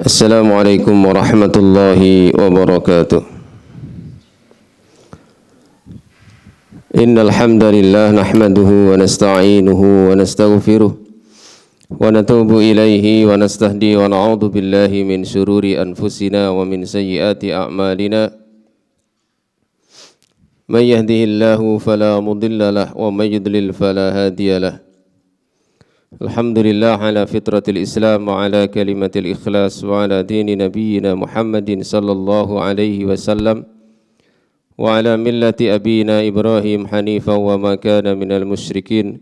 Assalamualaikum warahmatullahi wabarakatuh. Innal hamdalillah nahmaduhu wa nasta'inuhu wa nastaghfiruh wa natubu ilaihi wa nastahdi wa na'udzu billahi min syururi anfusina wa min sayyiati a'malina. May yahdihillahu fala mudilla lahu wa may yudlil fala hadiya lahu. Alhamdulillah ala fitratil Islam wa ala kalimatil ikhlas wa ala dini nabiyyina Muhammadin sallallahu alaihi wasallam wa ala millati abina Ibrahim hanifan wa ma kana minal musyrikin.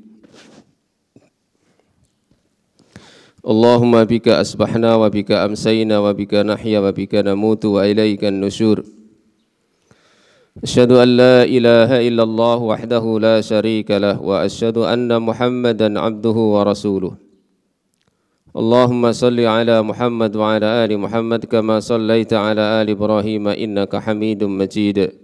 Allahumma bika asbahna wa bika amsayna wa bika nahya wa bika namutu wa ilaikan nusyur. Asyhadu an la ilaha illallah wahdahu la syarika lah wa asyhadu anna Muhammadan abduhu wa rasuluh. Allahumma salli ala Muhammad wa ala ali Muhammad kama sallaita ala ali Ibrahim innaka Hamidum Majid.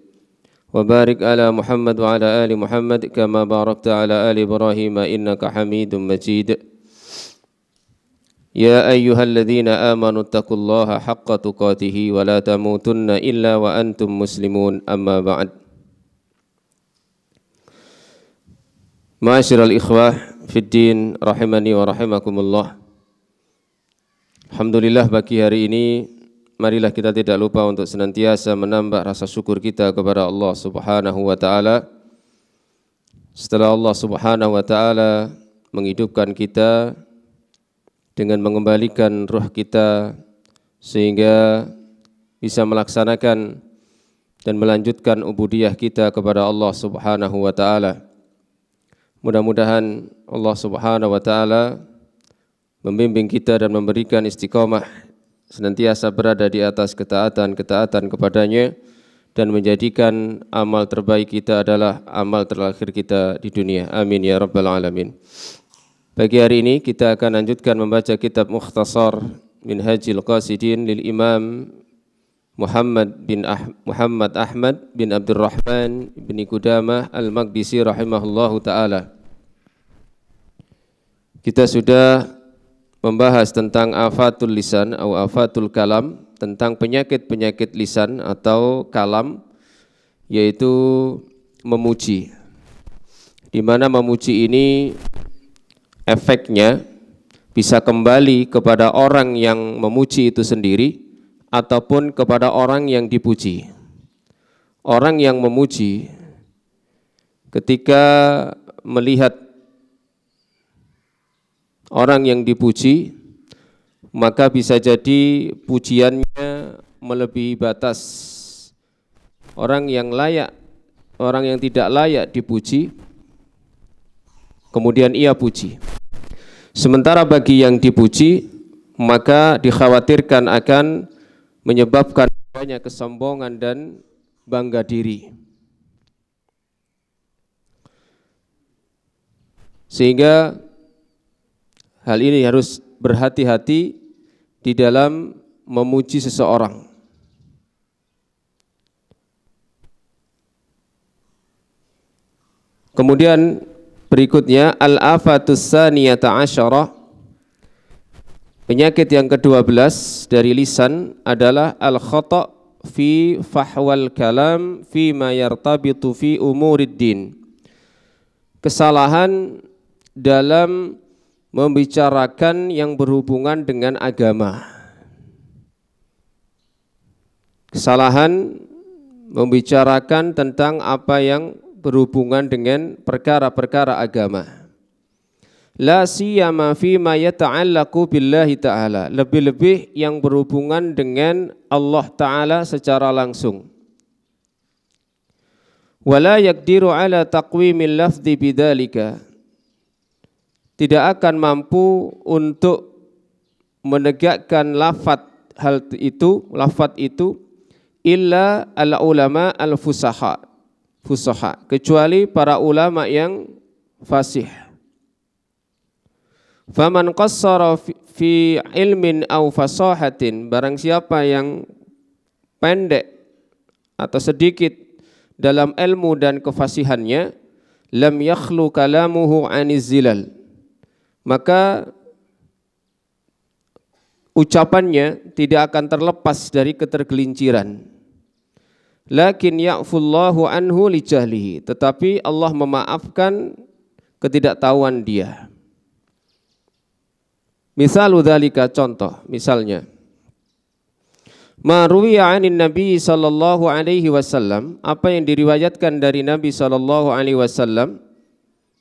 Wa barik ala Muhammad wa ala ali Muhammad kama barakta ala ali Ibrahim innaka Hamidum Majid. Ya ayyuhalladzina amanu taqullaha haqqa tuqatih wa la tamutunna illa wa antum muslimun amma ba'd. Ma'asyiral ikhwah fid din rahimani wa rahimakumullah. Alhamdulillah, pagi hari ini marilah kita tidak lupa untuk senantiasa menambah rasa syukur kita kepada Allah Subhanahu wa taala. Setelah Allah Subhanahu wa taala menghidupkan kita dengan mengembalikan ruh kita sehingga bisa melaksanakan dan melanjutkan ubudiyah kita kepada Allah Subhanahu wa taala. Mudah-mudahan Allah Subhanahu wa taala membimbing kita dan memberikan istiqomah senantiasa berada di atas ketaatan kepadanya dan menjadikan amal terbaik kita adalah amal terakhir kita di dunia. Amin ya rabbal alamin. Pagi hari ini kita akan lanjutkan membaca kitab Mukhtasar Minhajil Qasidin lil Imam Muhammad Ahmad bin Abdurrahman bin Qudamah Al-Maqdisi rahimahullahu ta'ala. Kita sudah membahas tentang afatul lisan atau afatul kalam, tentang penyakit-penyakit lisan atau kalam, yaitu memuji. Di mana memuji ini efeknya bisa kembali kepada orang yang memuji itu sendiri ataupun kepada orang yang dipuji. Orang yang memuji ketika melihat orang yang dipuji, maka bisa jadi pujiannya melebihi batas. Orang yang tidak layak dipuji, kemudian ia puji. Sementara bagi yang dipuji, maka dikhawatirkan akan menyebabkan banyak kesombongan dan bangga diri. Sehingga hal ini harus berhati-hati di dalam memuji seseorang. Kemudian berikutnya al-afatus saniyata asyarah. Penyakit yang ke-12 dari lisan adalah al-khata' fi fahwal kalam fi ma yartabitu fi umuriddin. Kesalahan dalam membicarakan yang berhubungan dengan agama. Kesalahan membicarakan tentang apa yang berhubungan dengan perkara-perkara agama. La siyama fi ma yata'allaqu billahi ta'ala, lebih-lebih yang berhubungan dengan Allah Ta'ala secara langsung. Wala yaqdiru ala taqwimil lafzi bidzalika, tidak akan mampu untuk menegakkan lafaz itu illa al ulama al fusaha, kecuali para ulama yang fasih. Faman qassara fi ilmin aw fasahatin, barang siapa yang pendek atau sedikit dalam ilmu dan kefasihannya, lam yakhlu kalamuhu aniz zilal, maka ucapannya tidak akan terlepas dari ketergelinciran. Lakin ya'fullahu anhu li jahlihi, tetapi Allah memaafkan ketidaktahuan dia. Misalu dzalika, contoh misalnya, ma ruwiya 'anin Nabi sallallahu alaihi wasallam, apa yang diriwayatkan dari Nabi sallallahu alaihi wasallam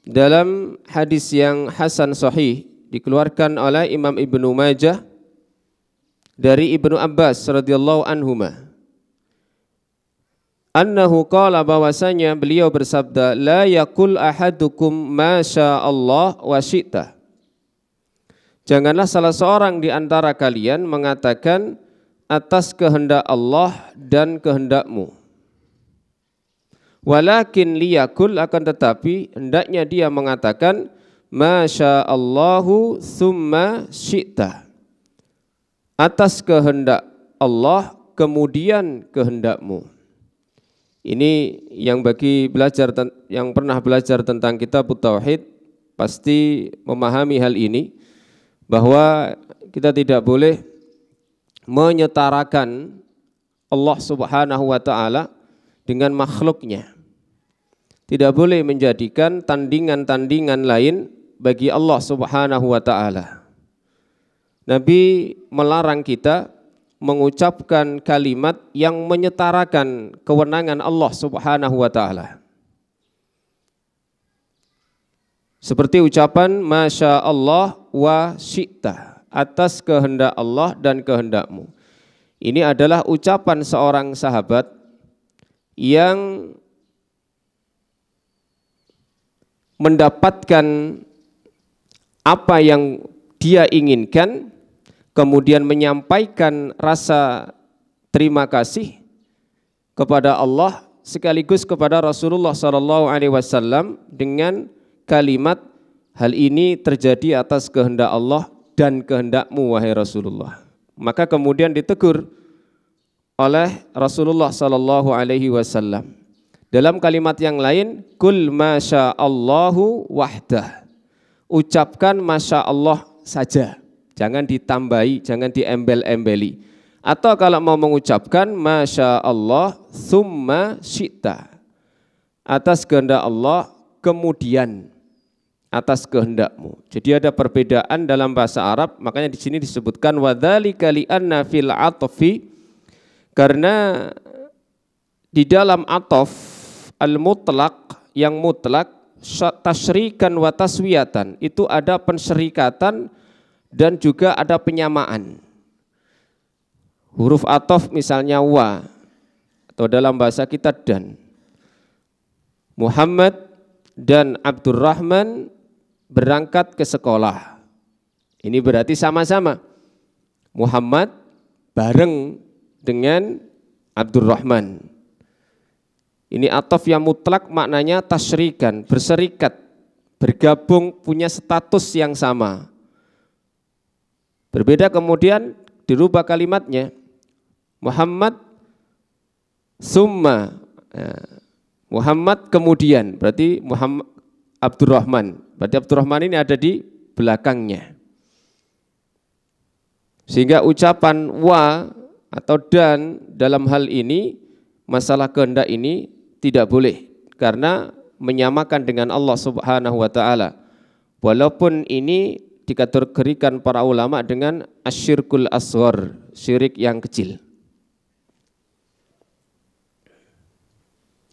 dalam hadis yang hasan sahih dikeluarkan oleh Imam Ibnu Majah dari Ibnu Abbas radhiyallahu anhuma. Annahu qala, bahwasanya beliau bersabda, la yakul ahadukum ma syaa Allah wa syi'ta. Janganlah salah seorang di antara kalian mengatakan atas kehendak Allah dan kehendakmu. Walakin liyakul, akan tetapi hendaknya dia mengatakan ma syaa Allahu tsumma syi'ta. Atas kehendak Allah kemudian kehendakmu. Ini yang bagi yang pernah belajar tentang kitab Tauhid pasti memahami hal ini, bahwa kita tidak boleh menyetarakan Allah Subhanahu wa taala dengan makhluknya. Tidak boleh menjadikan tandingan-tandingan lain bagi Allah Subhanahu wa taala. Nabi melarang kita mengucapkan kalimat yang menyetarakan kewenangan Allah Subhanahu wa taala. Seperti ucapan masya Allah wa syi'ta, atas kehendak Allah dan kehendakmu. Ini adalah ucapan seorang sahabat yang mendapatkan apa yang dia inginkan, kemudian menyampaikan rasa terima kasih kepada Allah sekaligus kepada Rasulullah SAW dengan kalimat, hal ini terjadi atas kehendak Allah dan kehendakmu wahai Rasulullah. Maka kemudian ditegur oleh Rasulullah SAW dalam kalimat yang lain, kul masya Allahu wahdah, ucapkan masya Allah saja. Jangan ditambahi, jangan diembel-embeli. Atau kalau mau mengucapkan masya Allah tsumma syi'ta, atas kehendak Allah kemudian atas kehendakmu. Jadi ada perbedaan dalam bahasa Arab, makanya di sini disebutkan wadzalika li'anna fil atfi, karena di dalam ataf al-mutlaq, yang mutlak, tasyrikan wa taswiyatan, itu ada pensyirikatan dan juga ada penyamaan. Huruf ataf misalnya wa, atau dalam bahasa kita dan. Muhammad dan Abdurrahman berangkat ke sekolah. Ini berarti sama-sama. Muhammad bareng dengan Abdurrahman. Ini ataf yang mutlak, maknanya tasyrikan, berserikat, bergabung, punya status yang sama. Berbeda kemudian dirubah kalimatnya, Muhammad summa, Muhammad kemudian, berarti Muhammad Abdurrahman, berarti Abdurrahman ini ada di belakangnya. Sehingga ucapan wa atau dan dalam hal ini, masalah kehendak ini tidak boleh, karena menyamakan dengan Allah Subhanahu wa taala. Walaupun ini dikategorikan para ulama dengan asyirkul asghar, syirik yang kecil.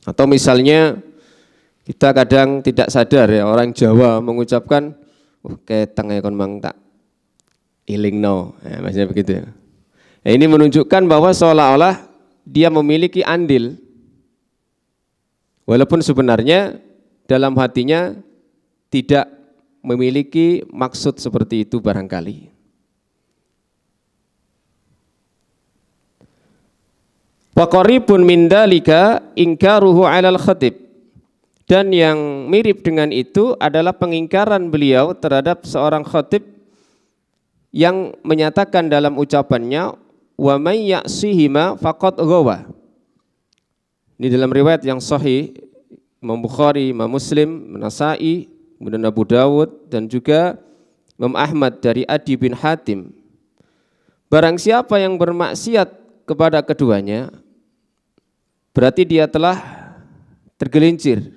Atau misalnya kita kadang tidak sadar ya, orang Jawa mengucapkan keteng ya kon mang tak ilingno, ya, maksudnya begitu ya. Nah, ini menunjukkan bahwa seolah-olah dia memiliki andil, walaupun sebenarnya dalam hatinya tidak memiliki maksud seperti itu barangkali. Wa qaribun min dalika ingkaruhu 'alal khatib, dan yang mirip dengan itu adalah pengingkaran beliau terhadap seorang khatib yang menyatakan dalam ucapannya wa may ya'sihima faqad ghawa. Ini dalam riwayat yang sahih Imam Bukhari, Imam Muslim, Nasa'i, kemudian Abu Dawud dan juga Imam Ahmad dari Adi bin Hatim. Barang siapa yang bermaksiat kepada keduanya, berarti dia telah tergelincir.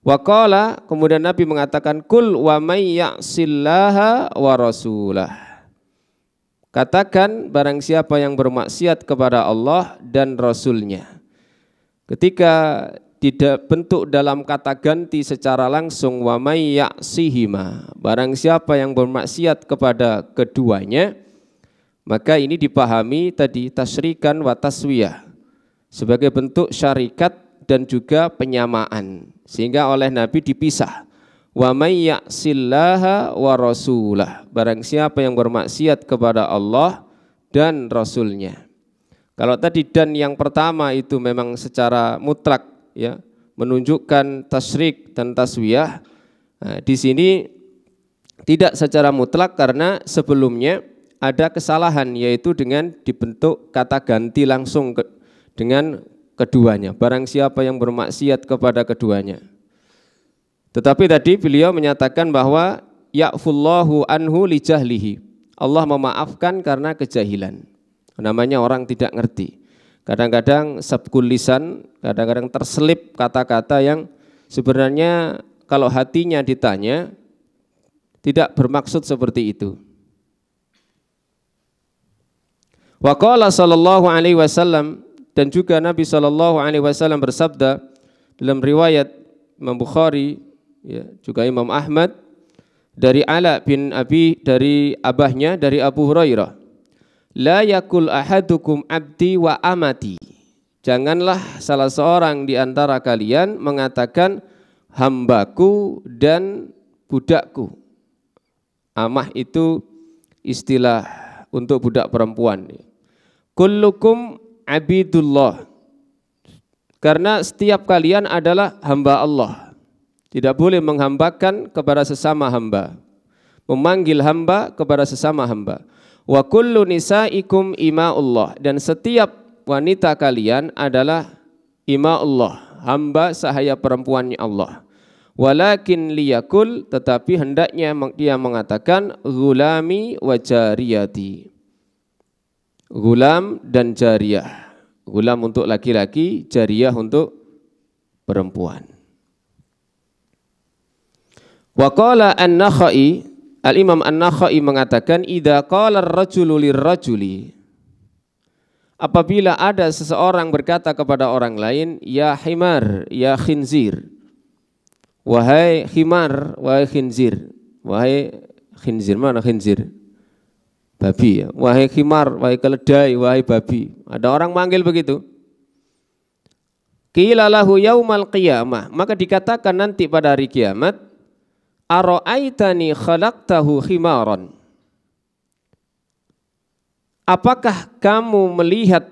Wa qala, kemudian Nabi mengatakan, kul wa may ya'sillaha wa rasulah. Katakan barang siapa yang bermaksiat kepada Allah dan Rasulnya. Ketika tidak bentuk dalam kata ganti secara langsung, wa may ya'sihima, barang siapa yang bermaksiat kepada keduanya, maka ini dipahami tadi tasyrikan wa taswiyah sebagai bentuk syarikat dan juga penyamaan, sehingga oleh Nabi dipisah. Wa may ya'sillaha wa rasulah, barang siapa yang bermaksiat kepada Allah dan Rasulnya. Kalau tadi dan yang pertama itu memang secara mutlak ya, menunjukkan tasyrik dan taswiyah. Nah, di sini tidak secara mutlak karena sebelumnya ada kesalahan, yaitu dengan dibentuk kata ganti langsung dengan keduanya. Barang siapa yang bermaksiat kepada keduanya. Tetapi tadi beliau menyatakan bahwa ya'fullahu anhu li jahlihi. Allah memaafkan karena kejahilan. Namanya orang tidak ngerti. Kadang-kadang sabkul lisan, kadang-kadang terselip kata-kata yang sebenarnya kalau hatinya ditanya tidak bermaksud seperti itu. Wa qala sallallahu alaihi wasallam, dan juga Nabi sallallahu alaihi wasallam bersabda dalam riwayat Imam Bukhari ya, juga Imam Ahmad dari Ala bin Abi, dari abahnya dari Abu Hurairah, la yakul ahadukum abdi wa amati, janganlah salah seorang di antara kalian mengatakan hambaku dan budakku. Amah itu istilah untuk budak perempuan. Kullukum abidullah, karena setiap kalian adalah hamba Allah. Tidak boleh menghambakan kepada sesama hamba, memanggil hamba kepada sesama hamba. Wa kullu nisaikum ima'ullah, dan setiap wanita kalian adalah ima'ullah, hamba sahaya perempuannya Allah. Walakin liyakul, tetapi hendaknya dia mengatakan gulami wa jariyati, gulam dan jariyah. Gulam untuk laki-laki, jariyah untuk perempuan. Wa qala an-Nakhai, Al-Imam An-Nakhai mengatakan, idza qala ar-rajulu lir-rajuli, apabila ada seseorang berkata kepada orang lain, ya himar, ya khinzir, wahai himar, wahai khinzir. Wahai khinzir, mana khinzir? Babi ya. Wahai himar, wahai keledai, wahai babi. Ada orang manggil begitu. Qila lahu yaumal qiyamah, maka dikatakan nanti pada hari kiamat, ara'aitani khalaqtahu khimaran, apakah kamu melihat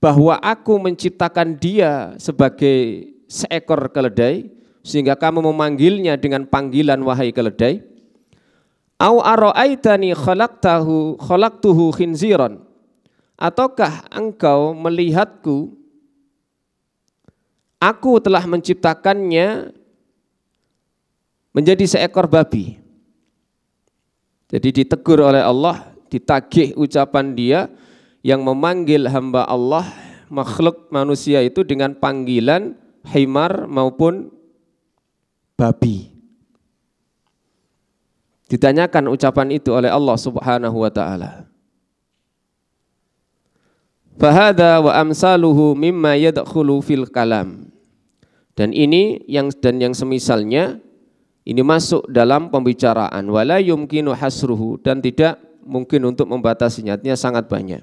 bahwa aku menciptakan dia sebagai seekor keledai sehingga kamu memanggilnya dengan panggilan wahai keledai? Au ara'aitani khalaqtuhu khinziran, ataukah engkau melihatku aku telah menciptakannya menjadi seekor babi? Jadi ditegur oleh Allah, ditagih ucapan dia yang memanggil hamba Allah, makhluk manusia itu dengan panggilan himar maupun babi. Ditanyakan ucapan itu oleh Allah Subhanahu wa taala. Fahada wa amsaluhu mimma yadkhulu fil kalam. Dan ini yang semisalnya ini masuk dalam pembicaraan, wala yumkinu hasruhu, dan tidak mungkin untuk membatasinya, artinya sangat banyak.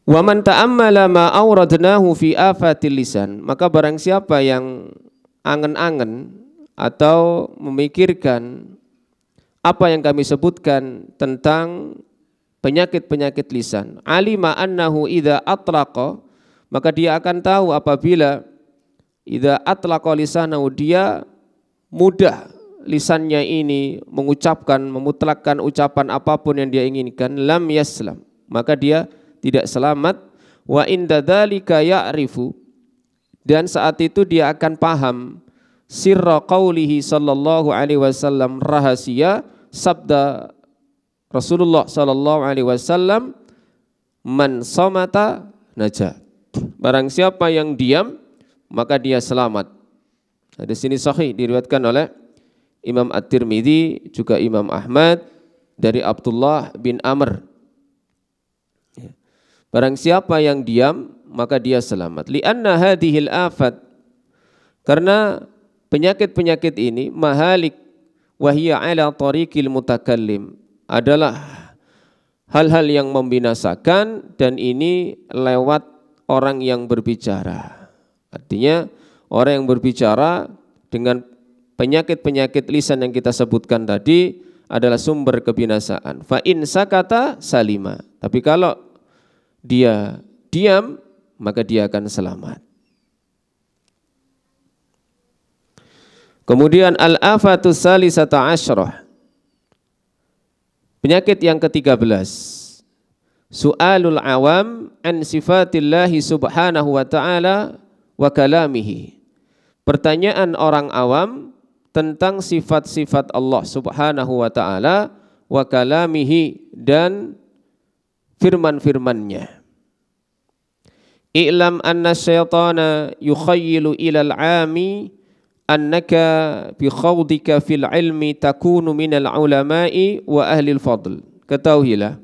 Wa man ta'ammala ma awradnahu fi afatil lisan, maka barang siapa yang angen-angen atau memikirkan apa yang kami sebutkan tentang penyakit-penyakit lisan, alima annahu idza atlaqa, maka dia akan tahu apabila idza atlaqa lisanahu, dia mudah lisannya ini mengucapkan, memutlakkan ucapan apapun yang dia inginkan, lam yaslam, maka dia tidak selamat. Wa inda dzalika ya'rifu, dan saat itu dia akan paham sirra qaulihi sallallahu alaihi wasallam, rahasia sabda Rasulullah sallallahu alaihi wasallam, man somata najat. Barang siapa yang diam maka dia selamat. Hadis ini sahih diriwayatkan oleh Imam At-Tirmidzi juga Imam Ahmad dari Abdullah bin Amr. Barang siapa yang diam maka dia selamat. Li'anna hadhil afat, karena penyakit-penyakit ini mahalik wahiyya ala tariqil mutakallim, adalah hal-hal yang membinasakan dan ini lewat orang yang berbicara. Artinya orang yang berbicara dengan penyakit-penyakit lisan yang kita sebutkan tadi adalah sumber kebinasaan. Fa in sakata salima. Tapi kalau dia diam maka dia akan selamat. Kemudian al-afatus salisata asyrah. Penyakit yang ke-13, su'alul awam an sifatillahi subhanahu wa ta'ala wa kalamihi. Pertanyaan orang awam tentang sifat-sifat Allah subhanahu wa ta'ala wa kalamihi, dan firman-firmannya. I'lam anna syaitana yukhayyilu ilal ami annaka bi khawdika fil ilmi takunu minal ulama'i wa ahlil fadl. Ketahuilah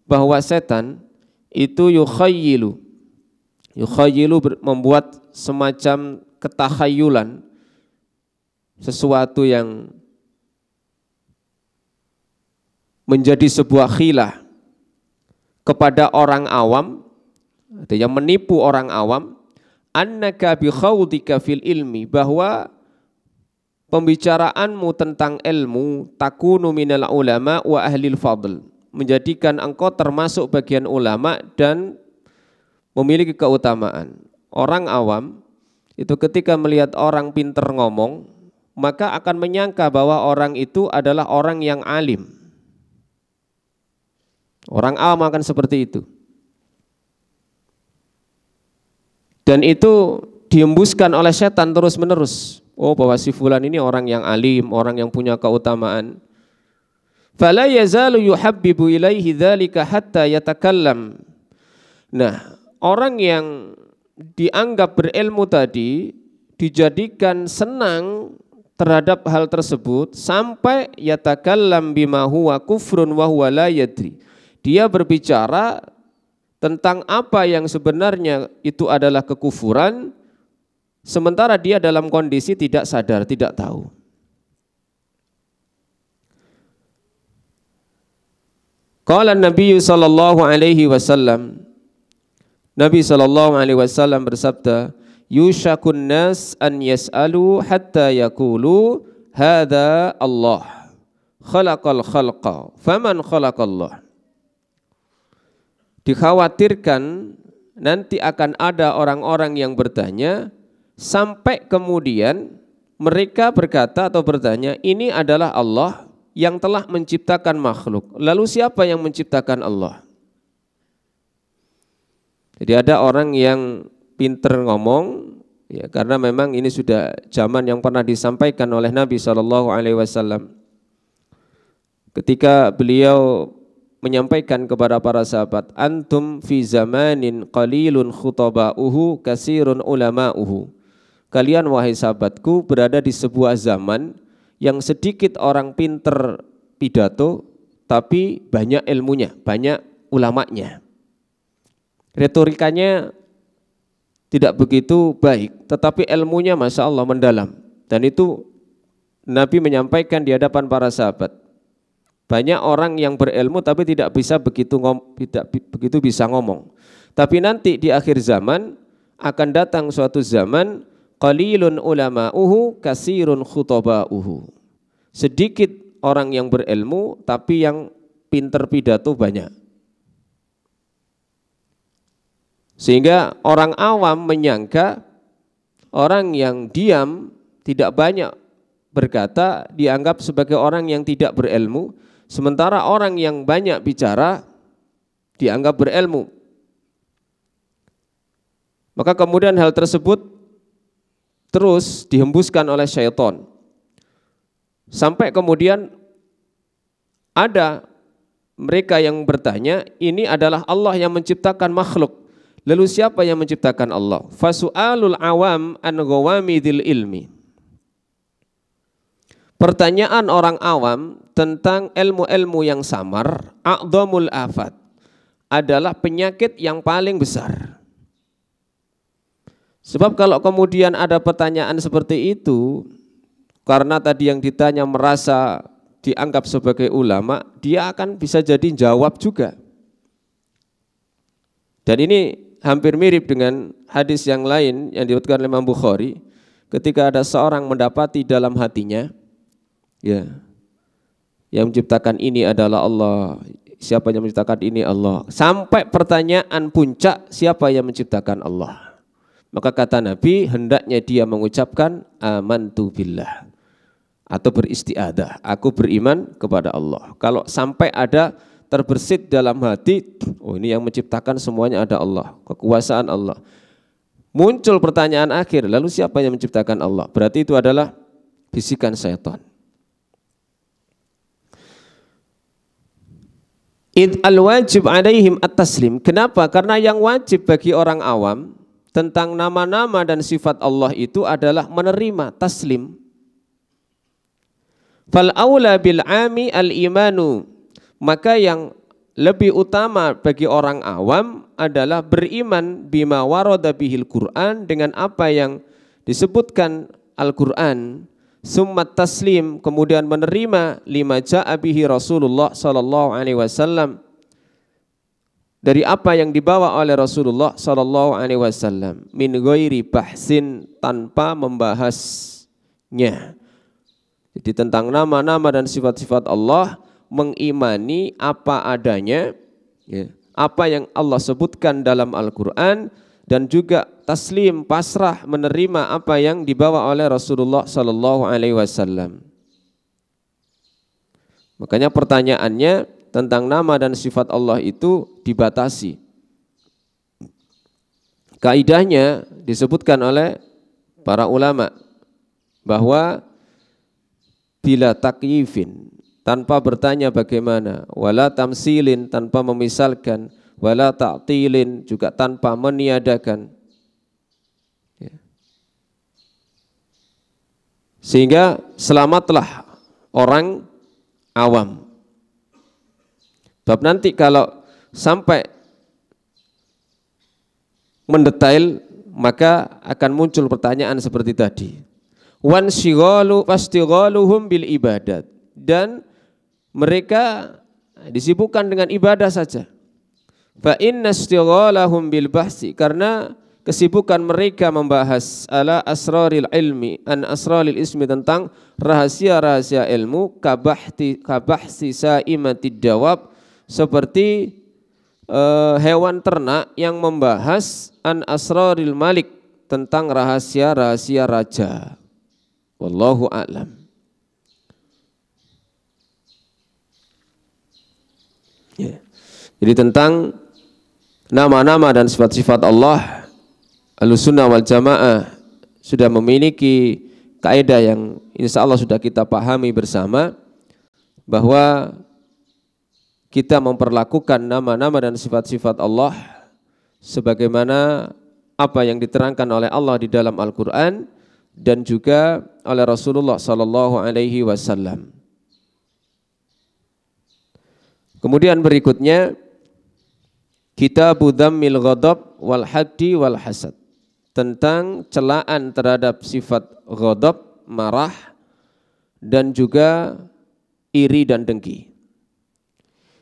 bahwa setan itu yukhayyilu membuat semacam ketakhayulan, sesuatu yang menjadi sebuah khilah kepada orang awam, artinya menipu orang awam, annaka bi khawdika fil ilmi, bahwa pembicaraanmu tentang ilmu takunu minal ulama wa ahlil fadl, menjadikan engkau termasuk bagian ulama dan memiliki keutamaan. Orang awam itu ketika melihat orang pinter ngomong, maka akan menyangka bahwa orang itu adalah orang yang alim. Orang awam akan seperti itu. Dan itu dihembuskan oleh setan terus menerus. Oh, bahwa si fulan ini orang yang alim, orang yang punya keutamaan. Fala yazalu yuhabbibu ilaihi dzalika hatta yatakallam. Nah, orang yang dianggap berilmu tadi dijadikan senang terhadap hal tersebut sampai yatakallam bima huwa kufrun wa huwa la yadri. Dia berbicara tentang apa yang sebenarnya itu adalah kekufuran, sementara dia dalam kondisi tidak sadar, tidak tahu. Qala Nabi sallallahu alaihi wasallam, Nabi sallallahu alaihi wasallam bersabda, yushakun nas an yas'alu hatta yaqulu hadza Allah khalaqal khalqa faman khalaqallah. Dikhawatirkan nanti akan ada orang-orang yang bertanya sampai kemudian mereka berkata atau bertanya, ini adalah Allah yang telah menciptakan makhluk. Lalu siapa yang menciptakan Allah? Jadi ada orang yang pinter ngomong, ya, karena memang ini sudah zaman yang pernah disampaikan oleh Nabi SAW ketika beliau menyampaikan kepada para sahabat, antum fi zamanin qalilun khutaba'uhu kasirun ulama'uhu. Kalian wahai sahabatku berada di sebuah zaman yang sedikit orang pinter pidato tapi banyak ilmunya, banyak ulamanya. Retorikanya tidak begitu baik, tetapi ilmunya Masya Allah mendalam. Dan itu Nabi menyampaikan di hadapan para sahabat. Banyak orang yang berilmu tapi tidak begitu bisa ngomong. Tapi nanti di akhir zaman akan datang suatu zaman qalilun ulama'uhu kasirun khutaba'uhu. Sedikit orang yang berilmu tapi yang pinter pidato banyak. Sehingga orang awam menyangka orang yang diam tidak banyak berkata dianggap sebagai orang yang tidak berilmu. Sementara orang yang banyak bicara dianggap berilmu. Maka kemudian hal tersebut terus dihembuskan oleh syaitan. Sampai kemudian ada mereka yang bertanya, ini adalah Allah yang menciptakan makhluk. Lalu siapa yang menciptakan Allah? Fasu'alul awam an ghawamidil ilmi. Pertanyaan orang awam tentang ilmu-ilmu yang samar, a'dhamul afat, adalah penyakit yang paling besar. Sebab kalau kemudian ada pertanyaan seperti itu, karena tadi yang ditanya merasa dianggap sebagai ulama, dia akan bisa jadi jawab juga. Dan ini hampir mirip dengan hadis yang lain yang diriwayatkan oleh Imam Bukhari, ketika ada seorang mendapati dalam hatinya, ya, yang menciptakan ini adalah Allah, siapa yang menciptakan ini? Allah. Sampai pertanyaan puncak, siapa yang menciptakan Allah? Maka kata Nabi, hendaknya dia mengucapkan amantu billah atau beristiadah, aku beriman kepada Allah. Kalau sampai ada terbersit dalam hati, oh ini yang menciptakan semuanya ada Allah, kekuasaan Allah. Muncul pertanyaan akhir, lalu siapa yang menciptakan Allah? Berarti itu adalah bisikan syaitan. Id al-wajib alaihim at-taslim. Kenapa? Karena yang wajib bagi orang awam tentang nama-nama dan sifat Allah itu adalah menerima, taslim. Fal aula bil ami al imanu. Maka yang lebih utama bagi orang awam adalah beriman bima warada bihil Quran, dengan apa yang disebutkan Al-Quran. Summa taslim, kemudian menerima lima ja'a bihi Rasulullah sallallahu alaihi wasallam, dari apa yang dibawa oleh Rasulullah sallallahu alaihi wasallam, min ghairi bahsin, tanpa membahasnya. Jadi tentang nama-nama dan sifat-sifat Allah, mengimani apa adanya, ya, apa yang Allah sebutkan dalam Al-Quran, dan juga taslim, pasrah, menerima apa yang dibawa oleh Rasulullah sallallahu alaihi wasallam. Makanya pertanyaannya tentang nama dan sifat Allah itu dibatasi. Kaidahnya disebutkan oleh para ulama bahwa bila takyifin, tanpa bertanya bagaimana, wala tamsilin, tanpa memisalkan, wala ta'tilin, juga tanpa meniadakan, ya. Sehingga selamatlah orang awam. Sebab nanti kalau sampai mendetail, maka akan muncul pertanyaan seperti tadi. Wan shighalu fastighaluhum bil ibadat, dan mereka disibukkan dengan ibadah saja. Fa inna istighalahum bil bahsi, karena kesibukan mereka membahas ala asraril ilmi, an asraril ismi, tentang rahasia-rahasia ilmu, kabahsi saimatid dawab, seperti hewan ternak yang membahas an asraril malik, tentang rahasia-rahasia raja. Wallahu a'lam. Ya. Jadi tentang nama-nama dan sifat-sifat Allah, Ahlussunnah wal Jamaah sudah memiliki kaidah yang insya Allah sudah kita pahami bersama, bahwa kita memperlakukan nama-nama dan sifat-sifat Allah sebagaimana apa yang diterangkan oleh Allah di dalam Al-Quran dan juga oleh Rasulullah sallallahu alaihi wasallam. Kemudian berikutnya Kitabu Dhammil Ghadab wal Haddi wal Hasad, tentang celaan terhadap sifat ghadab, marah, dan juga iri dan dengki.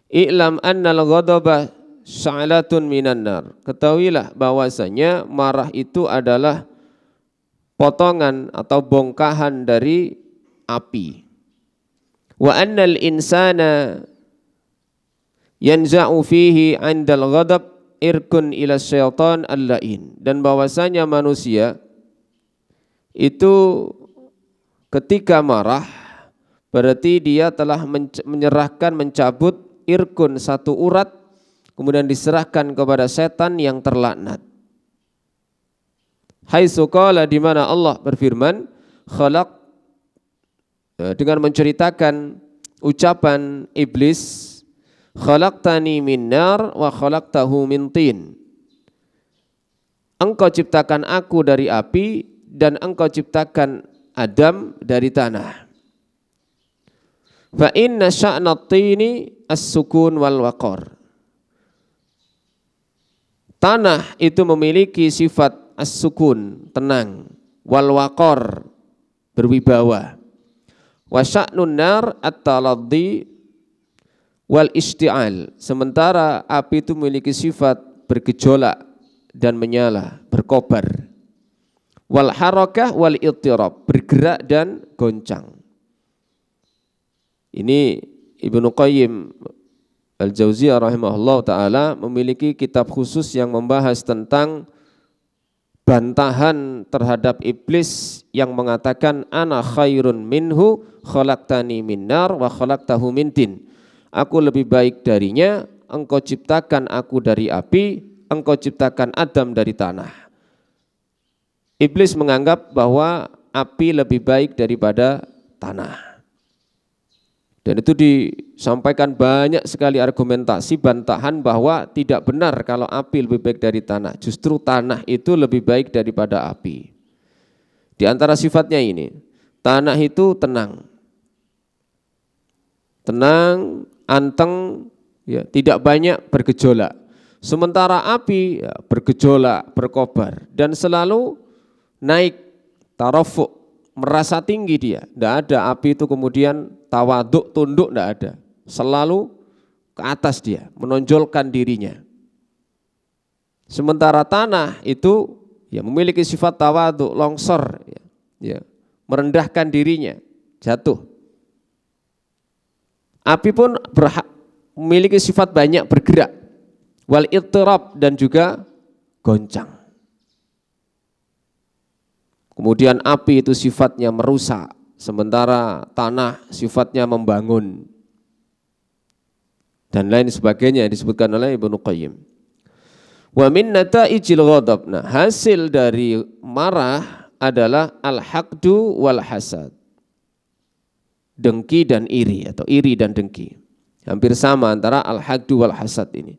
I'lam annal ghadaba sya'latun minan nar. Ketahuilah bahwasanya marah itu adalah potongan atau bongkahan dari api. Wa annal insana yanza'u fihi 'indal ghadab irkun ila syaitan al-la'in. Dan bahwasanya manusia itu ketika marah berarti dia telah menyerahkan, mencabut irkun, satu urat, kemudian diserahkan kepada setan yang terlaknat. Haitsu qala, di mana Allah berfirman, khalaq, dengan menceritakan ucapan iblis, Khalaqtani min nar wa khalaqtahu min tin. Engkau ciptakan aku dari api dan engkau ciptakan Adam dari tanah. Fa inna sya'nat tini as-sukun wal waqar. Tanah itu memiliki sifat as-sukun, tenang, wal waqar, berwibawa. Wa sya'nun nar at-taladdi wal isti'al. Sementara api itu memiliki sifat bergejolak dan menyala, berkobar. Wal harakah wal ittirab, bergerak dan goncang. Ini Ibnu Qayyim Al-Jauziyah rahimahullah ta'ala memiliki kitab khusus yang membahas tentang bantahan terhadap iblis yang mengatakan ana khairun minhu khalaqtani min nar wa khalaqtahu min tin. Aku lebih baik darinya, engkau ciptakan aku dari api, engkau ciptakan Adam dari tanah. Iblis menganggap bahwa api lebih baik daripada tanah. Dan itu disampaikan banyak sekali argumentasi bantahan bahwa tidak benar kalau api lebih baik dari tanah. Justru tanah itu lebih baik daripada api. Di antara sifatnya ini, tanah itu tenang. Tenang, anteng, ya, tidak banyak bergejolak. Sementara api ya, bergejolak, berkobar dan selalu naik tarafuk, merasa tinggi dia. Tidak ada api itu kemudian tawaduk, tunduk, tidak ada. Selalu ke atas dia, menonjolkan dirinya. Sementara tanah itu ya memiliki sifat tawaduk, longsor, ya, merendahkan dirinya, jatuh. Api pun memiliki sifat banyak bergerak, wal ittirab dan juga goncang. Kemudian api itu sifatnya merusak, sementara tanah sifatnya membangun. Dan lain sebagainya disebutkan oleh Ibnu Qayyim. Wa min nataijil ghadab. Nah, hasil dari marah adalah al-haqdu wal hasad. Dengki dan iri atau iri dan dengki. Hampir sama antara al-haqdu wal hasad ini.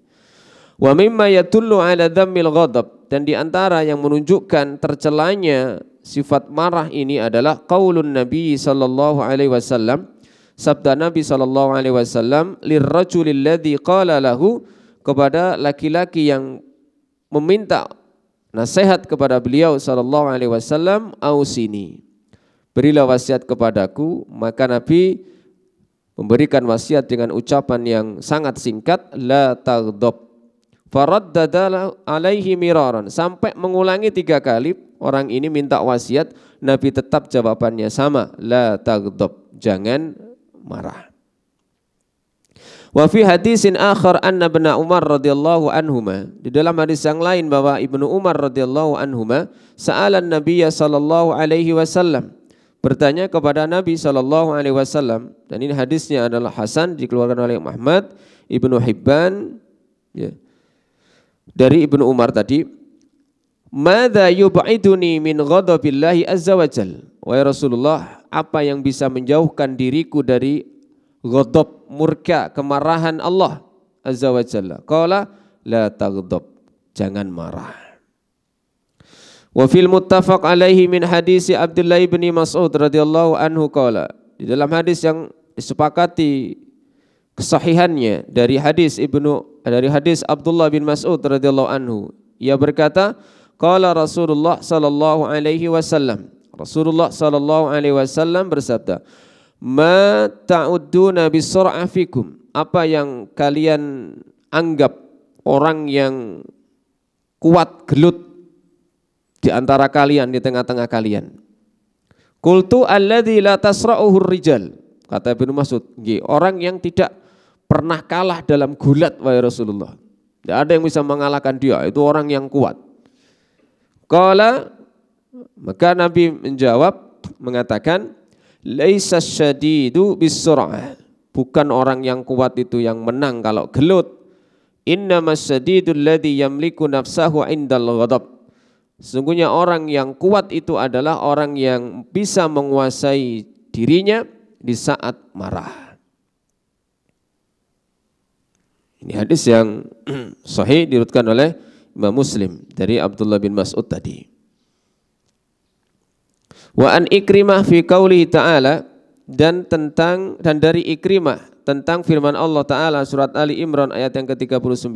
Wa mimma yadullu ala dhammil ghadab, dan di antara yang menunjukkan tercelanya sifat marah ini adalah qaulun Nabi sallallahu alaihi wasallam, sabda Nabi sallallahu alaihi wasallam, lirrajulil ladzi qala lahu, kepada laki-laki yang meminta nasihat kepada beliau sallallahu alaihi wasallam, ausini, berilah wasiat kepadaku. Maka Nabi memberikan wasiat dengan ucapan yang sangat singkat, la taghdab. Faraddada alaihi miraran, sampai mengulangi 3 kali orang ini minta wasiat, Nabi tetap jawabannya sama, la taghdab, jangan marah. Wa fi hadisin akhar anna ibn Umar radhiyallahu anhuma, di dalam hadis yang lain bahwa Ibnu Umar radhiyallahu anhuma sa'alan Nabiy sallallahu alaihi wasallam, bertanya kepada Nabi sallallahu alaihi wasallam, dan ini hadisnya adalah hasan, dikeluarkan oleh Ahmad, Ibnu Hibban, ya, dari Ibnu Umar tadi, madza yub'iduni min ghadabillahi azza wajal, wahai Rasulullah, apa yang bisa menjauhkan diriku dari ghadab, murka, kemarahan Allah azza wajalla? Qala la taghdab, jangan marah. Wa fil muttafaq alaihi min hadisi Abdullah bin Mas'ud radhiyallahu anhu qala, di dalam hadis yang disepakati kesahihannya dari hadis Abdullah bin Mas'ud radhiyallahu anhu, ia berkata, qala Rasulullah sallallahu alaihi wasallam, Rasulullah sallallahu alaihi wasallam bersabda, ma ta'udduna bisur'a fikum, apa yang kalian anggap orang yang kuat gelut di antara kalian, di tengah-tengah kalian. Qultu alladzi la tasra'uhu rijal, kata Ibnu Mas'ud, orang yang tidak pernah kalah dalam gulat, wahai Rasulullah. Tidak ada yang bisa mengalahkan dia, itu orang yang kuat. Qala, maka Nabi menjawab, mengatakan, laisa syadidu bisur'ah, bukan orang yang kuat itu yang menang kalau gelut. Innamas syadidul ladzi yamliku nafsahu indal ghadab, sesungguhnya orang yang kuat itu adalah orang yang bisa menguasai dirinya di saat marah. Ini hadis yang sahih diriwayatkan oleh Imam Muslim dari Abdullah bin Mas'ud tadi. Wa an Ikrimah fi qaulihi ta'ala, dan dari Ikrimah tentang firman Allah Ta'ala surat Ali Imran ayat yang ke-39,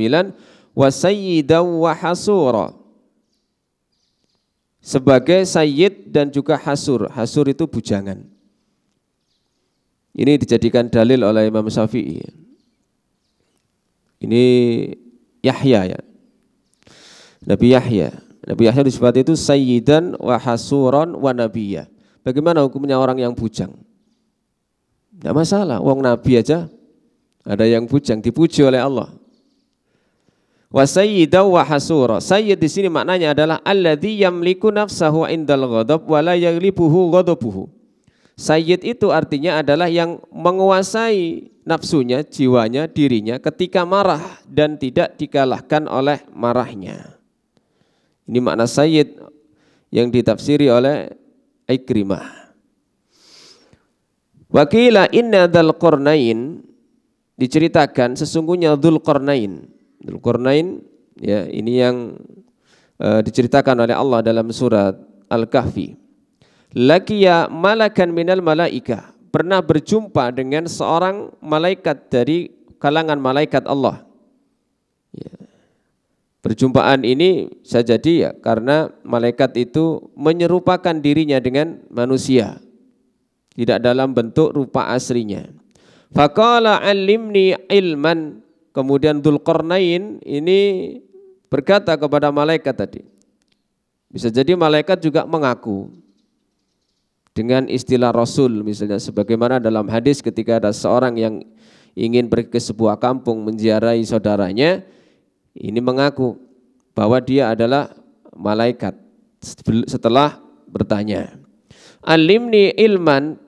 wa sayyidaw wa hasura, sebagai sayyid dan juga hasur. Hasur itu bujangan. Ini dijadikan dalil oleh Imam Syafi'i. Ini Yahya ya. Nabi Yahya disebut itu sayyidan wa hasuran wa nabiyya. Bagaimana hukumnya orang yang bujang? Tidak masalah, wong nabi aja ada yang bujang, dipuji oleh Allah. Wa sayyidan wa hasura. Sayyid di sini maknanya adalah alladzi yamliku nafsahu indal ghadab wa la yaghlibuhu ghadabuhu. Sayyid itu artinya adalah yang menguasai nafsunya, jiwanya, dirinya ketika marah dan tidak dikalahkan oleh marahnya. Ini makna sayyid yang ditafsiri oleh Ikrimah. Wakila inna dzal qarnain, diceritakan sesungguhnya Dzulqarnain. Dzulqarnain ya, ini yang diceritakan oleh Allah dalam surat Al-Kahfi. Laqiya malakan minal malaika, pernah berjumpa dengan seorang malaikat dari kalangan malaikat Allah. Ya. Perjumpaan ini bisa jadi ya karena malaikat itu menyerupakan dirinya dengan manusia, tidak dalam bentuk rupa aslinya. Faqala alimni ilman, kemudian Dzulqarnain ini berkata kepada malaikat tadi. Bisa jadi malaikat juga mengaku dengan istilah Rasul, misalnya sebagaimana dalam hadis ketika ada seorang yang ingin pergi ke sebuah kampung menziarahi saudaranya, ini mengaku bahwa dia adalah malaikat setelah bertanya, alimni ilman,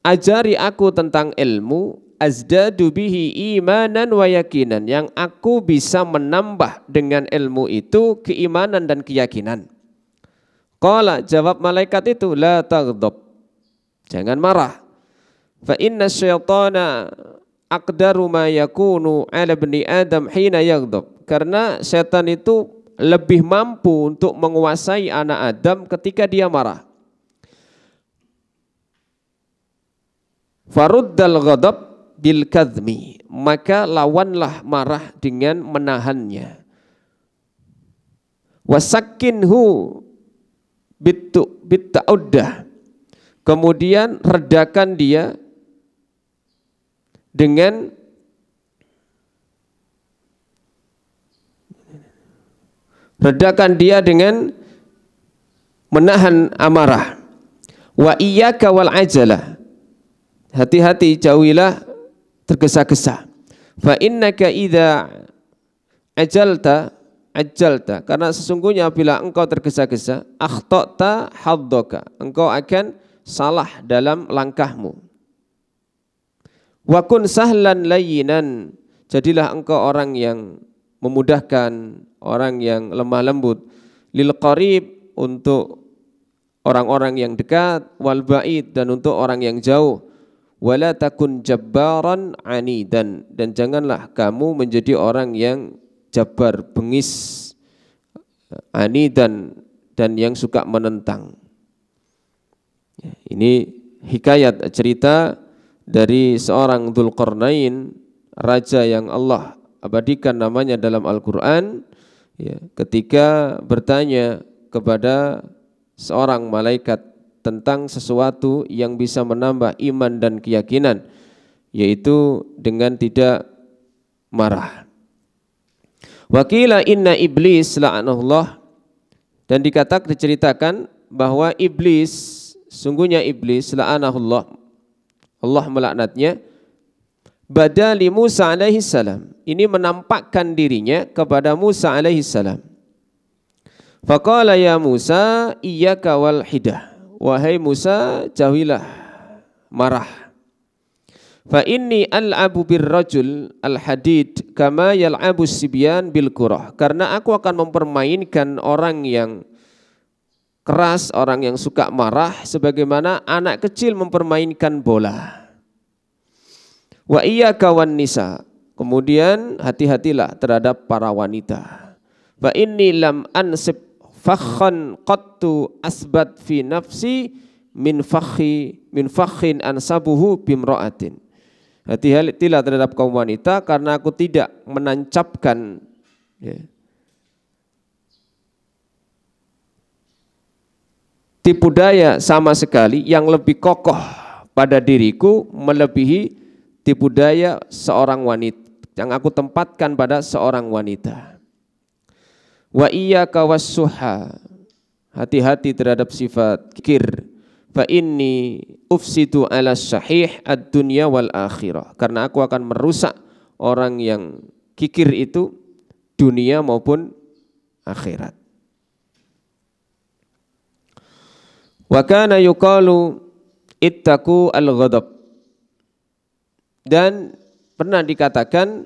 ajari aku tentang ilmu, azdadu bihi imanan wa yakinan, yang aku bisa menambah dengan ilmu itu keimanan dan keyakinan. Qala, jawab malaikat itu, la taghdab, jangan marah. Fa inna syaitana aqdaru ma yakunu ala ibni Adam hina yaghdab. Karena setan itu lebih mampu untuk menguasai anak Adam ketika dia marah. Faruddal ghadab bil kadhmi, maka lawanlah marah dengan menahannya. Wasakkinhu bitta'uddah, kemudian redakan dia dengan menahan amarah. Wa iyyaka wal ajalah, hati-hati jauhilah tergesa-gesa. Fa innaka idza ajalta, karena sesungguhnya bila engkau tergesa-gesa, akhtata haddaka, engkau akan salah dalam langkahmu. Wa kun sahlan layyinan, jadilah engkau orang yang memudahkan, orang yang lemah lembut, lil qarib, untuk orang-orang yang dekat, wal ba'id, dan untuk orang yang jauh. Wala takun jabbaran anidan, dan janganlah kamu menjadi orang yang jabar, bengis, anidan, dan yang suka menentang. Ini hikayat, cerita dari seorang Dzulqarnain, raja yang Allah abadikan namanya dalam Al-Quran, ya, ketika bertanya kepada seorang malaikat tentang sesuatu yang bisa menambah iman dan keyakinan, yaitu dengan tidak marah. Wakila inna iblis la'anahullah, dan diceritakan bahwa iblis, sungguhnya iblis la'anahullah, Allah melaknatnya, badali Musa alaihi salam, ini menampakkan dirinya kepada Musa alaihi salam. Faqala ya Musa iyyaka wal hidah, wahai Musa jauhilah marah. Fa inni al'abu birrajul al-hadid kama yal'abu sibyan bil kurah, karena aku akan mempermainkan orang yang keras, orang yang suka marah, sebagaimana anak kecil mempermainkan bola. Wa iyyaka wan nisa, Kemudian hati-hatilah terhadap para wanita. Fa inni lam ansib fakhan qattu asbat fi nafsi min fakhin ansabuhu bimra'atin. Hati-hatilah terhadap kaum wanita karena aku tidak menancapkan tipu daya sama sekali yang lebih kokoh pada diriku melebihi tipu daya seorang wanita yang aku tempatkan pada seorang wanita. Wa iyyaka was-suha, hati-hati terhadap sifat kikir. Fa inni ufsidu ala sahih ad-dunya wal akhirah, karena aku akan merusak orang yang kikir itu dunia maupun akhirat. Wa kana yuqalu ittaqu al-ghadab, dan pernah dikatakan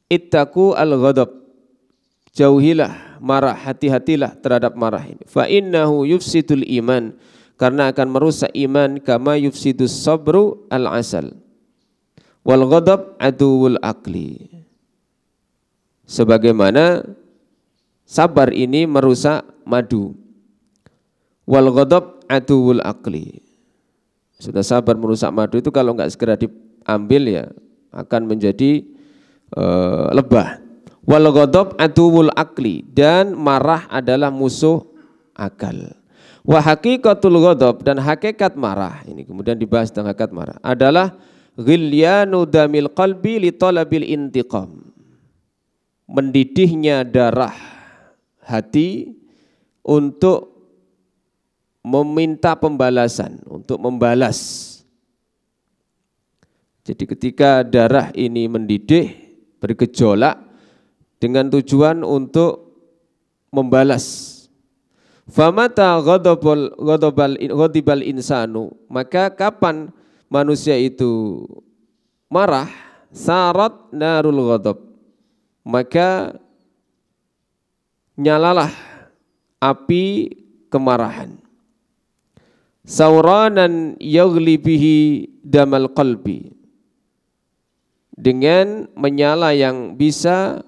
ittaqu al-ghadab, jauhilah marah, hati-hatilah terhadap marah ini. Fa innahu yufsidul iman, karena akan merusak iman. Kama yufsidus sabru al-asal wal ghadab aduwul aqli, sebagaimana sabar ini merusak madu. Wal ghadab aduwul aqli, sudah sabar merusak madu itu kalau enggak segera diambil ya akan menjadi lebah. Wal ghadab aduwul aqli, dan marah adalah musuh akal. Wa haqiqatul ghadab, dan hakikat marah ini kemudian dibahas tentang hakikat marah adalah ghilyanu damil qalbi li talabil intiqam, mendidihnya darah hati untuk meminta pembalasan, untuk membalas. Jadi ketika darah ini mendidih, bergejolak dengan tujuan untuk membalas. Famata ghadibal insanu, maka kapan manusia itu marah, sarat narul ghadab, maka nyalalah api kemarahan. Sauranan yaghli bihi damal qalbi, dengan menyala yang bisa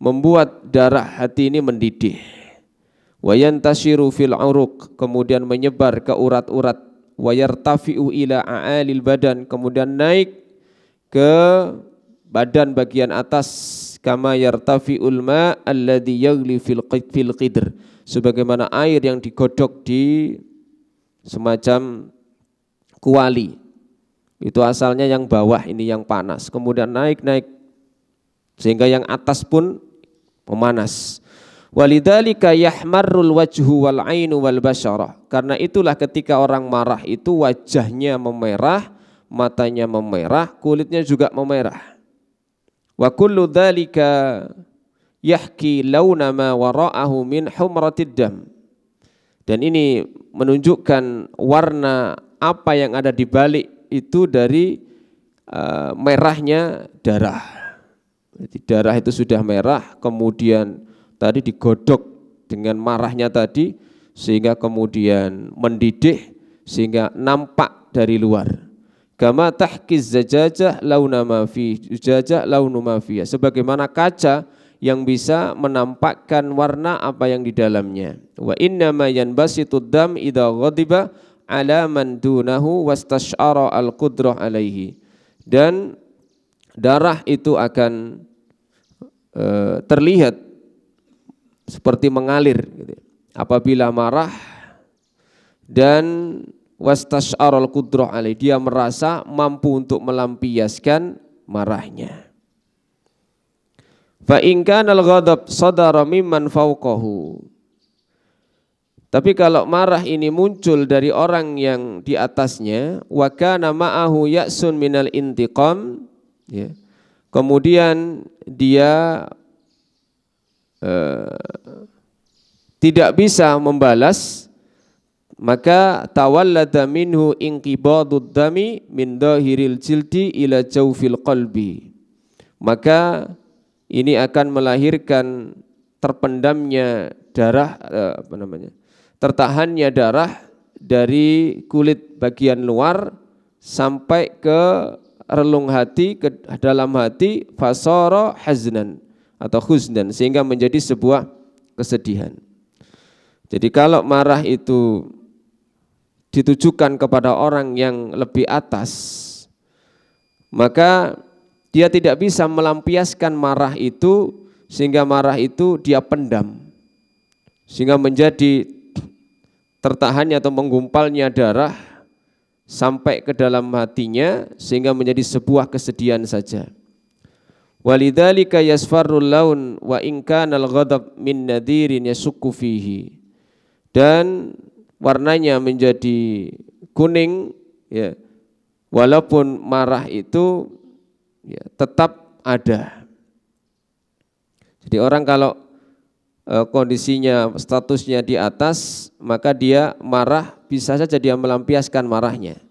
membuat darah hati ini mendidih. Wa yantashiru fil uruq, kemudian menyebar ke urat-urat. Wa yartafi'u ila a'alil badan, kemudian naik ke badan bagian atas. Kama yartafi'ul ma alladhi yaghli fil qidr, sebagaimana air yang digodok di semacam kuali, itu asalnya yang bawah ini yang panas, kemudian naik sehingga yang atas pun memanas. Walidzalika yahmarrul wajhu wal ainu wal basyarah, karena itulah ketika orang marah itu wajahnya memerah, matanya memerah, kulitnya juga memerah. Wa kullu dzalika yahki launa ma wara'ahu min humratid dam, dan ini menunjukkan warna apa yang ada di balik itu dari merahnya darah. Jadi darah itu sudah merah, kemudian tadi digodok dengan marahnya tadi, sehingga kemudian mendidih, sehingga nampak dari luar. Kama tahkiz zajajah launa ma fi zujajah launu ma fiha, sebagaimana kaca yang bisa menampakkan warna apa yang di dalamnya. Wa inna ma yanbasitud dam idza ghadiba ala man dunahu wastash'ara al-qudrah alaihi, dan darah itu akan terlihat seperti mengalir gitu, apabila marah, dan wastash'ara al-qudrah alaihi, dia merasa mampu untuk melampiaskan marahnya. Fa in kana al-ghadab sadara mimman fawqahu, tapi kalau marah ini muncul dari orang yang di atasnya, wa kana ma'ahu ya'sun minal intiqam, ya, kemudian dia tidak bisa membalas, maka tawallada minhu inqibadud dami min dhahiril jildi ila jawfil qalbi, maka ini akan melahirkan terpendamnya darah, tertahannya darah dari kulit bagian luar sampai ke relung hati ke dalam hati, fasara haznan atau huznan, sehingga menjadi sebuah kesedihan. Jadi kalau marah itu ditujukan kepada orang yang lebih atas, maka dia tidak bisa melampiaskan marah itu, sehingga marah itu dia pendam, sehingga menjadi tertahannya atau menggumpalnya darah sampai ke dalam hatinya, sehingga menjadi sebuah kesedihan saja. Walidzalika yasfarrul laun wa in kana al-ghadab min nadirin yasukku fihi. Dan warnanya menjadi kuning ya, walaupun marah itu ya, tetap ada. Jadi orang kalau kondisinya, statusnya di atas, maka dia marah, bisa saja dia melampiaskan marahnya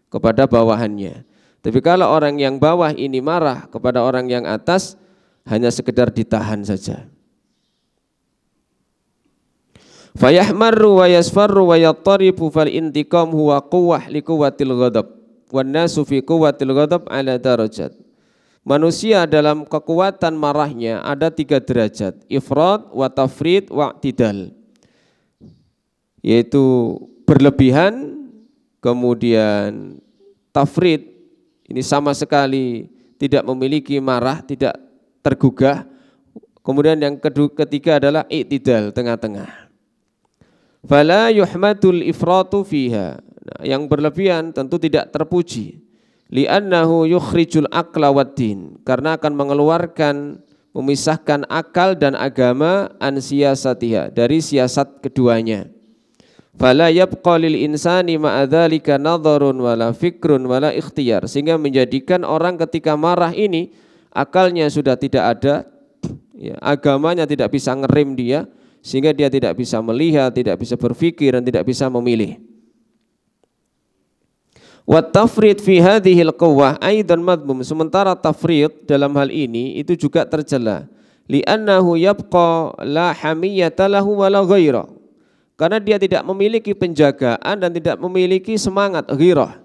kepada bawahannya. Tapi kalau orang yang bawah ini marah kepada orang yang atas, hanya sekedar ditahan saja. Fayahmarru wa yasfarru wa yattarifu fal intiqam huwa quwwah li quwwatil ghadab wan nasu fi quwwatil ghadab ala darajat. Manusia dalam kekuatan marahnya ada 3 derajat, ifrat wa tafrid wa i'tidal, yaitu berlebihan, kemudian tafrid, ini sama sekali tidak memiliki marah, tidak tergugah, kemudian yang ketiga adalah i'tidal, tengah-tengah. Fala yuhmadul ifratu fiha, nah, yang berlebihan tentu tidak terpuji. Li'annahu yukhrijul aqla waddin, karena akan mengeluarkan, memisahkan akal dan agama, an siyasatiha, dari siasat keduanya. Fala yabqa lil insani ma'adzalika nadharun wala fikrun wala ikhtiyar, sehingga menjadikan orang ketika marah ini akalnya sudah tidak ada ya, agamanya tidak bisa ngerem dia, sehingga dia tidak bisa melihat, tidak bisa berpikir, dan tidak bisa memilih. Wa tafrid fi hadhil quwwah aidan madmum, sementara tafrid dalam hal ini itu juga tercela. Li'annahu yabqa la hamiyata lahu wala ghaira, karena dia tidak memiliki penjagaan dan tidak memiliki semangat ghirah.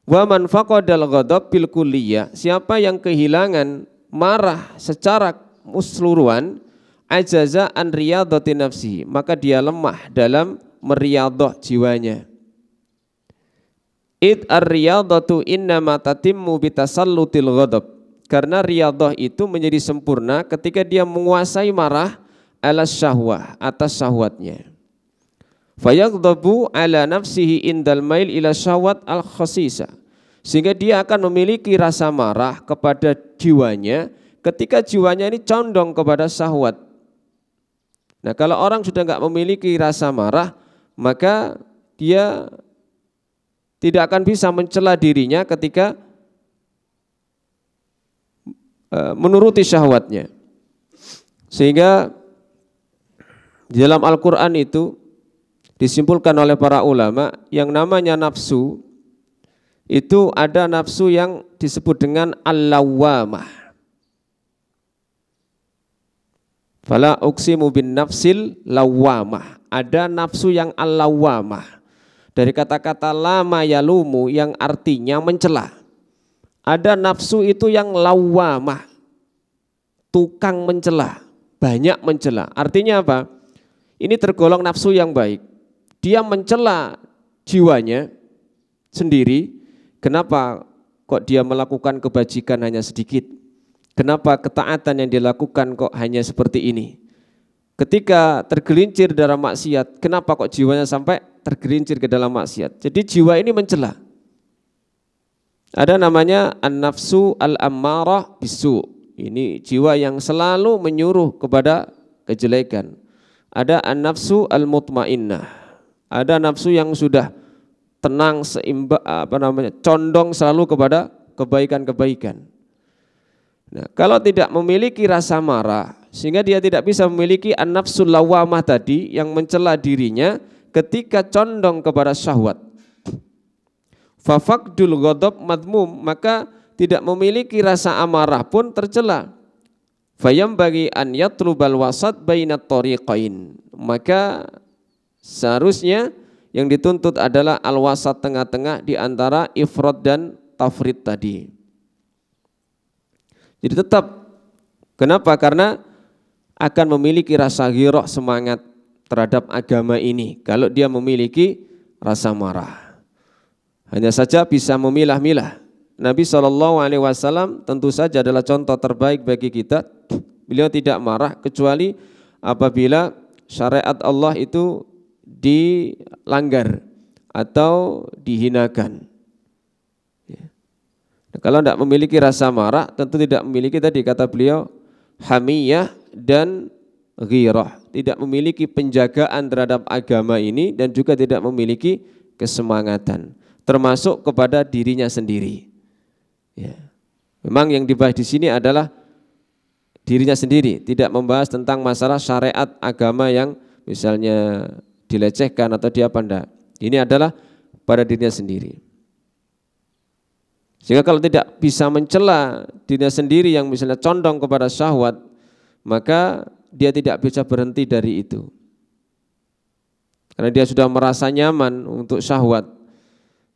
Wa man faqadal ghadab bil kulliyah, siapa yang kehilangan marah secara keseluruhan, ajaza an riyadhati nafsi, maka dia lemah dalam meriyadhah jiwanya. Id ar-riyadhatu innama tatimmu bitasallutil ghadab, karena riyadhah itu menjadi sempurna ketika dia menguasai marah ala syahwah, atas syahwatnya. Fayaghdabu ala nafsihi indal mail ila syahwat al-khasisa, sehingga dia akan memiliki rasa marah kepada jiwanya ketika jiwanya ini condong kepada syahwat. Nah, kalau orang sudah enggak memiliki rasa marah, maka dia tidak akan bisa mencela dirinya ketika menuruti syahwatnya. Sehingga di dalam Al-Quran itu disimpulkan oleh para ulama, yang namanya nafsu itu ada nafsu yang disebut dengan al-lawwamah. Fala uqsimu bin nafsil lawwamah, ada nafsu yang al-lawwamah, dari kata-kata lama yalumu yang artinya mencela. Ada nafsu itu yang lawwamah, tukang mencela, banyak mencela. Artinya apa? Ini tergolong nafsu yang baik. Dia mencela jiwanya sendiri. Kenapa kok dia melakukan kebajikan hanya sedikit? Kenapa ketaatan yang dilakukan kok hanya seperti ini? Ketika tergelincir dalam maksiat, kenapa kok jiwanya sampai tergelincir ke dalam maksiat? Jadi jiwa ini mencela. Ada namanya an-nafsu al-ammarah bisu. Ini jiwa yang selalu menyuruh kepada kejelekan. Ada an-nafsu al-mutmainnah. Ada nafsu yang sudah tenang, seimbang, condong selalu kepada kebaikan-kebaikan. Nah, kalau tidak memiliki rasa marah, sehingga dia tidak bisa memiliki an-nafsul lawwamah tadi yang mencela dirinya ketika condong kepada syahwat. Fafaqdul ghadab madmum, maka tidak memiliki rasa amarah pun tercela. Fayam bagi an yatrubal wasat bainat tariqain, maka seharusnya yang dituntut adalah al-wasat, tengah-tengah di antara ifrat dan tafrid tadi. Jadi tetap, kenapa? Karena akan memiliki rasa ghirah, semangat terhadap agama ini kalau dia memiliki rasa marah. Hanya saja bisa memilah-milah. Nabi SAW tentu saja adalah contoh terbaik bagi kita. Beliau tidak marah kecuali apabila syariat Allah itu dilanggar atau dihinakan. Kalau tidak memiliki rasa marah, tentu tidak memiliki tadi kata beliau hamiyah dan ghirah, tidak memiliki penjagaan terhadap agama ini dan juga tidak memiliki kesemangatan, termasuk kepada dirinya sendiri. Ya. Memang yang dibahas di sini adalah dirinya sendiri, tidak membahas tentang masalah syariat agama yang misalnya dilecehkan atau dia apa enggak. Ini adalah pada dirinya sendiri. Sehingga kalau tidak bisa mencela dirinya sendiri yang misalnya condong kepada syahwat, maka dia tidak bisa berhenti dari itu. Karena dia sudah merasa nyaman untuk syahwat.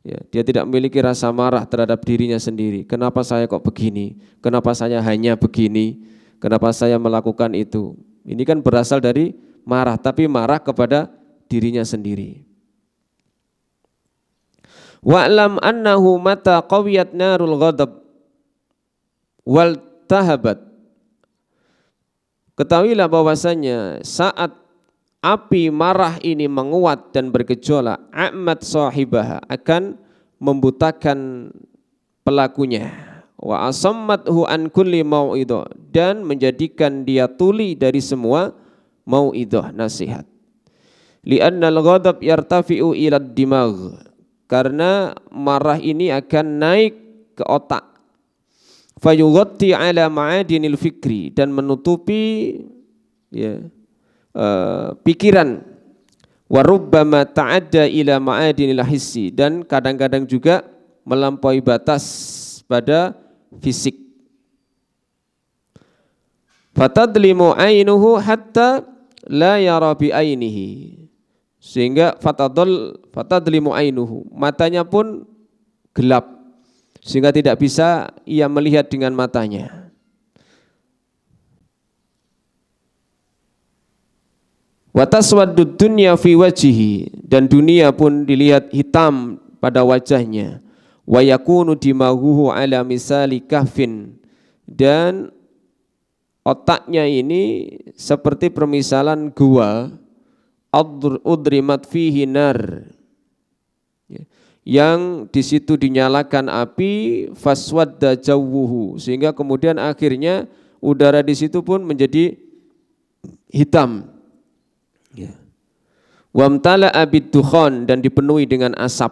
Ya, dia tidak memiliki rasa marah terhadap dirinya sendiri. Kenapa saya kok begini? Kenapa saya hanya begini? Kenapa saya melakukan itu? Ini kan berasal dari marah, tapi marah kepada dirinya sendiri. Wa'lam annahu mata qawiyat narul ghadab wal tahabat. Ketahuilah bahwasanya saat api marah ini menguat dan bergejolak, a'mat sahibaha, akan membutakan pelakunya, wa asammathu an kulli mau'idhah, dan menjadikan dia tuli dari semua mau'idhah, nasihat. Li'annal ghadab yartafi'u ila ad-dimagh, karena marah ini akan naik ke otak. Fayughatti ala ma'adinil fikri, dan menutupi pikiran. Wa rubbama ta'adda ila ma'adinil hissi, dan kadang-kadang juga melampaui batas pada fisik. Fatadlimu ainuhu hatta la yara bi ainihi, sehingga fatadlimu ainuhu, matanya pun gelap sehingga tidak bisa ia melihat dengan matanya. Wa taswaddud dunya fi wajhihi, dan dunia pun dilihat hitam pada wajahnya. Wa yakunu dimaghuhu ala misali kahfin, dan otaknya ini seperti permisalan gua udrimat fihi nar, yang di situ dinyalakan api, faswadda jawwuhu, sehingga kemudian akhirnya udara di situ pun menjadi hitam. Wamtala'a bid-dukhan, dan dipenuhi dengan asap.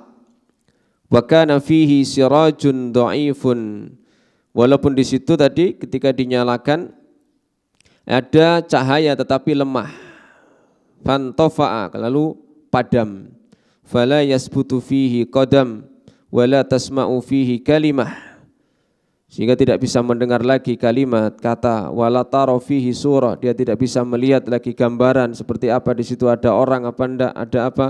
Wa kana fihi sirajun dha'ifun, walaupun di situ tadi ketika dinyalakan ada cahaya tetapi lemah. Fantofa'a, lalu padam. Fala yasbutu fihi qadam wala tasma'u fihi kalimah, sehingga tidak bisa mendengar lagi kalimat, kata. Wala tara fihi surah, dia tidak bisa melihat lagi gambaran seperti apa di situ, ada orang apa enggak, ada apa.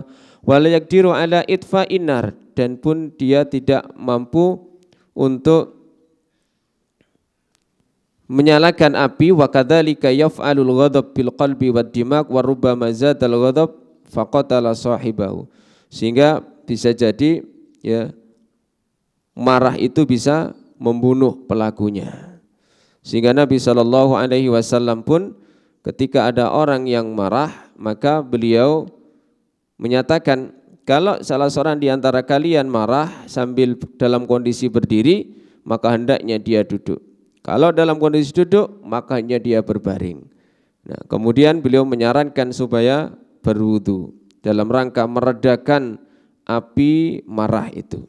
Wala yaqdiru ala itfa'in nar, dan pun dia tidak mampu untuk menyalakan api. Wa kadzalika yaf'alul ghadab bil qalbi wad dimag wa rubbama zadal ghadab faqatala sahibahu, sehingga bisa jadi marah itu bisa membunuh pelakunya. Sehingga Nabi SAW pun ketika ada orang yang marah, maka beliau menyatakan, kalau salah seorang di antara kalian marah sambil dalam kondisi berdiri, maka hendaknya dia duduk. Kalau dalam kondisi duduk, makanya dia berbaring. Nah, kemudian beliau menyarankan supaya berwudu dalam rangka meredakan api marah itu.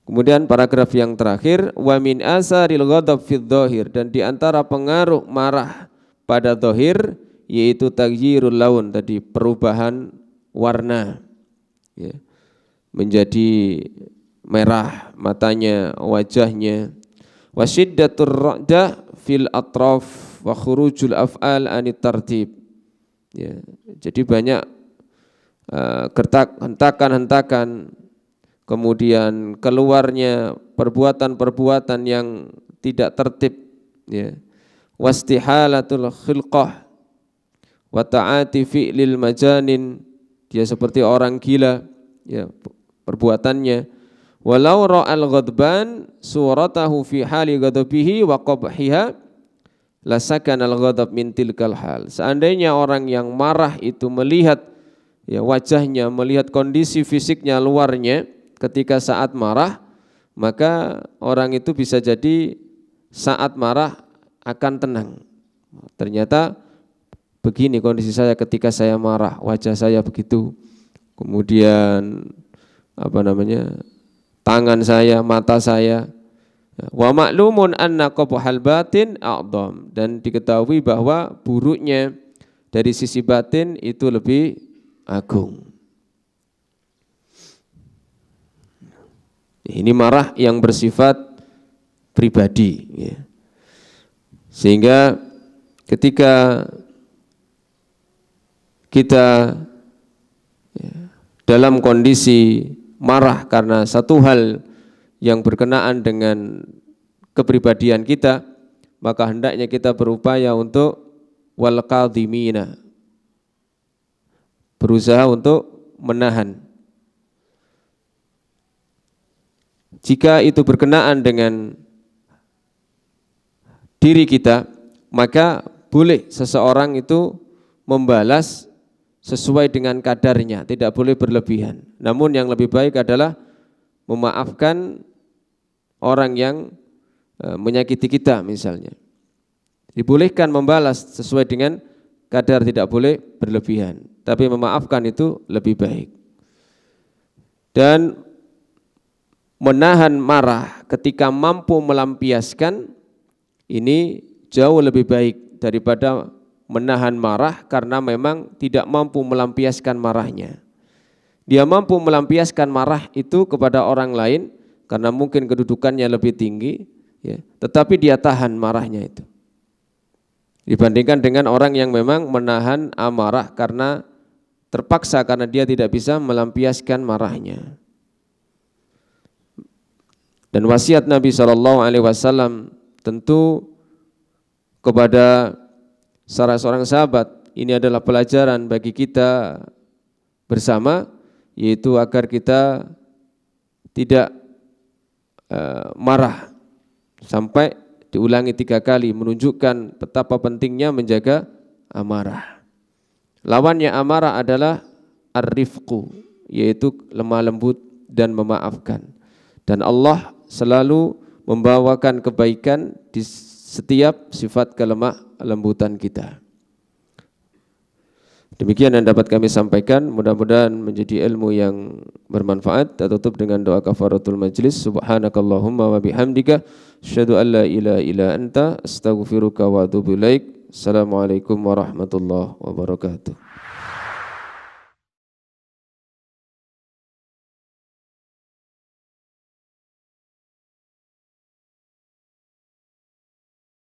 Kemudian paragraf yang terakhir, wa min asaril ghadab fid dhahir, dan di antara pengaruh marah pada dhahir yaitu taghyirul laun, tadi perubahan warna, menjadi merah matanya, wajahnya. Wa syiddatur ra'dah fil atraf wa khurujul af'al anit tartib. Jadi banyak hentakan-hentakan kemudian keluarnya perbuatan-perbuatan yang tidak tertib, ya, wastihalatul khilqah wa ta'ati fi'lil majanin, dia seperti orang gila, ya, perbuatannya. Walau ra'al ghadban suratahu fi hali ghadabihi wa qabhiha lasakanal ghadab min tilkal hal. Seandainya orang yang marah itu melihat, ya, wajahnya, melihat kondisi fisiknya, luarnya ketika saat marah, maka orang itu bisa jadi saat marah akan tenang. Ternyata begini kondisi saya ketika saya marah, wajah saya begitu. Kemudian tangan saya, mata saya. Wa ma'lumun anna qabhal batin a'dham, dan diketahui bahwa buruknya dari sisi batin itu lebih agung. Ini marah yang bersifat pribadi, ya. Sehingga ketika kita, ya, dalam kondisi marah karena satu hal yang berkenaan dengan kepribadian kita, maka hendaknya kita berupaya untuk wal kadhimina, berusaha untuk menahan. Jika itu berkenaan dengan diri kita, maka boleh seseorang itu membalas sesuai dengan kadarnya, tidak boleh berlebihan. Namun yang lebih baik adalah memaafkan orang yang menyakiti kita misalnya. Dibolehkan membalas sesuai dengan kadar, tidak boleh berlebihan. Tapi memaafkan itu lebih baik. Dan menahan marah ketika mampu melampiaskan, ini jauh lebih baik daripada menahan marah karena memang tidak mampu melampiaskan marahnya. Dia mampu melampiaskan marah itu kepada orang lain karena mungkin kedudukannya lebih tinggi, ya, tetapi dia tahan marahnya itu. Dibandingkan dengan orang yang memang menahan amarah karena terpaksa, karena dia tidak bisa melampiaskan marahnya. Dan wasiat Nabi SAW tentu kepada salah seorang sahabat, ini adalah pelajaran bagi kita bersama, yaitu agar kita tidak marah sampai diulangi 3 kali, menunjukkan betapa pentingnya menjaga amarah. Lawannya amarah adalah ar-rifqu, yaitu lemah lembut dan memaafkan. Dan Allah selalu membawakan kebaikan di setiap sifat kelemah lembutan kita. Demikian yang dapat kami sampaikan, mudah-mudahan menjadi ilmu yang bermanfaat. Kita tutup dengan doa kafaratul majlis. Subhanakallahumma wa bihamdika asyhadu an la ilaha illa anta astaghfiruka wa atubu ilaik. Assalamualaikum warahmatullahi wabarakatuh.